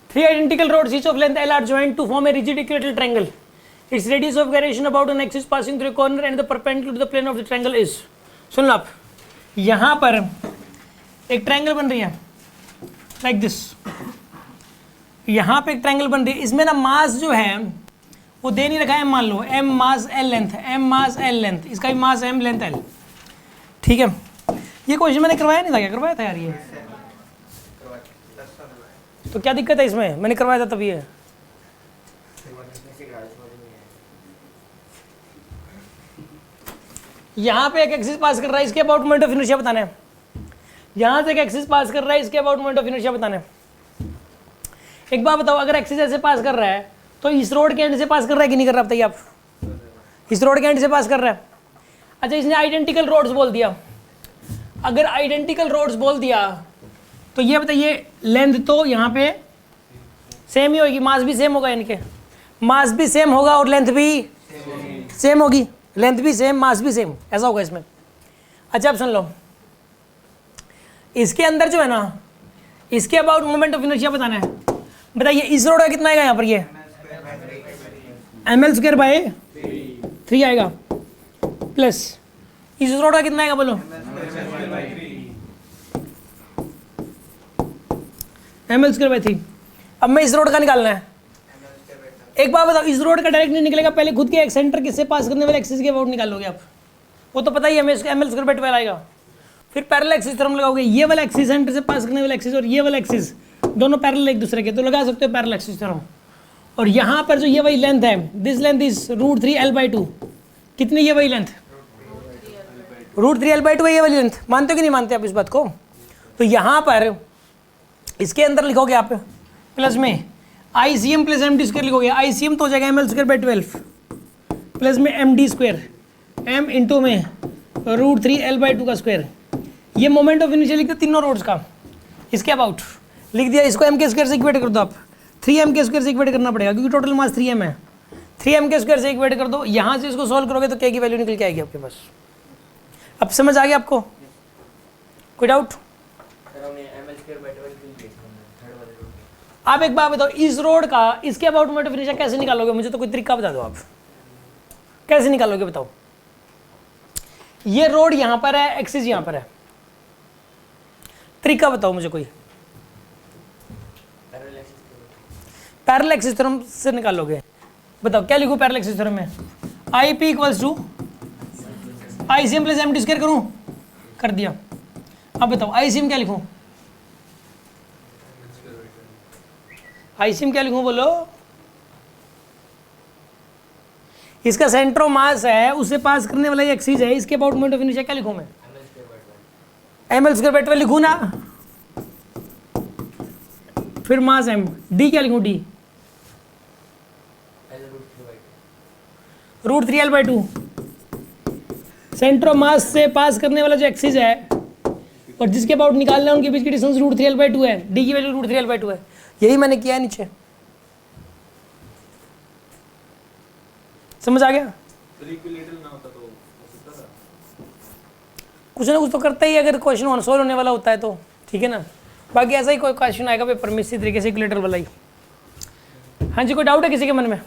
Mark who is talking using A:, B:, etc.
A: Three identical rods each of length L are joined to form a rigid equilateral triangle. Its radius of gyration about an axis passing through a corner and the perpendicular to the plane of the triangle is. सुन लो आप, यहाँ पर एक triangle बन रही है like this, यहाँ पे एक ट्रायंगल बन रही है, इसमें ना मास जो है वो दे नहीं रखा है, मान लो m मास l लेंथ, m मास l लेंथ, इसका भी मास m लेंथ l, ठीक है। ये क्वेश्चन मैंने करवाया नहीं था, क्या करवाया था यार ये? तो क्या दिक्कत है इसमें, मैंने करवाया था तभी है। यहाँ पे एक एक्सिस पास कर रहा है, इसके अबाउट मोमेंट ऑफ इनर्शिया बताना है। यहाँ से एक एक्सिस पास कर रहा है, इसके अबाउट मोमेंट ऑफ इनर्शिया बताना है। एक बात बताओ, अगर एक्सिस ऐसे पास कर रहा है तो इस रोड के एंड से पास कर रहा है कि नहीं कर रहा, बताइए आप। इस रोड के एंड से पास कर रहा है। अच्छा, इसने आइडेंटिकल रोड्स बोल दिया। अगर आइडेंटिकल रोड्स बोल दिया तो ये बताइए लेंथ तो यहाँ पे सेम ही होगी, मास भी सेम होगा, इनके मास भी सेम होगा और लेंथ भी सेम होगी, लेंथ भी सेम, मास भी सेम, ऐसा होगा इसमें। अच्छा, अब सुन लो, इसके अंदर जो है ना, इसके अबाउट मोमेंट ऑफ इनर्शिया बताना है। बताइए इस रोड का कितना आएगा यहाँ पर, ये ml² बाय 3 आएगा, प्लस इस रोड का कितना आएगा बोलो, ml² बाय 3। अब मैं इस रोड का निकालना है। एक बात बताओ, इस रोड का डायरेक्ट नहीं निकलेगा, पहले खुद के एक सेंटर किससे पास करने वाले एक्सिस के अबाउट निकालोगे आप, वो तो पता ही है, ml² बाय 12 आएगा। फिर पैरेलल एक्सिस थ्योरम लगाओगे, ये वाला एक्सिस सेंटर से पास करने वाला एक्सिस और ये वाला एक्सिस दोनों पैरेलल एक दूसरे के, तो लगा सकते हो पैरेलल एक्सिस थ्योरम। और यहाँ पर जो ये वही लेंथ है, दिस लेंथ इज √3l/2, कितनी ये वही लेंथ, √3l/2 है ये वाली लेंथ। मानते हो कि नहीं मानते आप इस बात को? तो यहाँ पर इसके अंदर लिखोगे आप प्लस में ICM प्लस MD² लिखोगे। ICM तो हो जाएगा ml² बाय 12 प्लस में MD², m इंटू में √3l/2 का स्क्वायर। ये मोमेंट ऑफ इनर्शिया लिखते तीनों रोड्स का, इसके अबाउट लिख दिया। इसको m² से इक्वेट कर दो आप, 3m² से इक्वेट करना पड़ेगा क्योंकि टोटल मास 3m है। 3m² से इक्वेट कर दो, यहाँ से इसको सॉल्व करोगे तो k की वैल्यू निकल के आएगी आपके पास। अब समझ आ गया आपको, कोई डाउट? आप एक बात बताओ, इस रोड का इसके अबाउट मोमेंट ऑफ इनर्शिया कैसे निकालोगे? मुझे तो कोई तरीका बता दो आप, कैसे निकालोगे बताओ। ये रोड यहाँ पर है, एक्सिस यहाँ पर है, तरीका बताओ मुझे कोई। पैरेलल एक्सिस थ्योरम से निकालोगे, बताओ क्या लिखूं पैरेलल एक्सिस थ्योरम में? IP इक्वल्स टू ICM प्लस MD² करूं, कर दिया। अब बताओ ICM क्या लिखूं, ICM क्या लिखूं बोलो? इसका सेंटर ऑफ मास है, उसे पास करने वाला ये एक्सिस है, इसके अबाउट मोमेंट ऑफ इनर्शिया क्या लिखूं मैं? ml² बाय 12 लिखूं ना, फिर मास m, d क्या लिखूं? d √3l/2, centre of mass से पास करने वाला जो एक्सिस है और जिसके अबाउट निकालना है उनके बीच की डिस्टेंस √3l/2 है, d की वैल्यू √3l/2 है। यही मैंने किया है नीचे, समझ आ गया? कुछ ना कुछ तो करता ही अगर क्वेश्चन सोल्व होने वाला होता है तो, ठीक है ना। बाकी ऐसा ही कोई क्वेश्चन आएगा पेपर में इसी तरीके से इक्विलेटरल वाला ही। हाँ जी, कोई डाउट है किसी के मन में?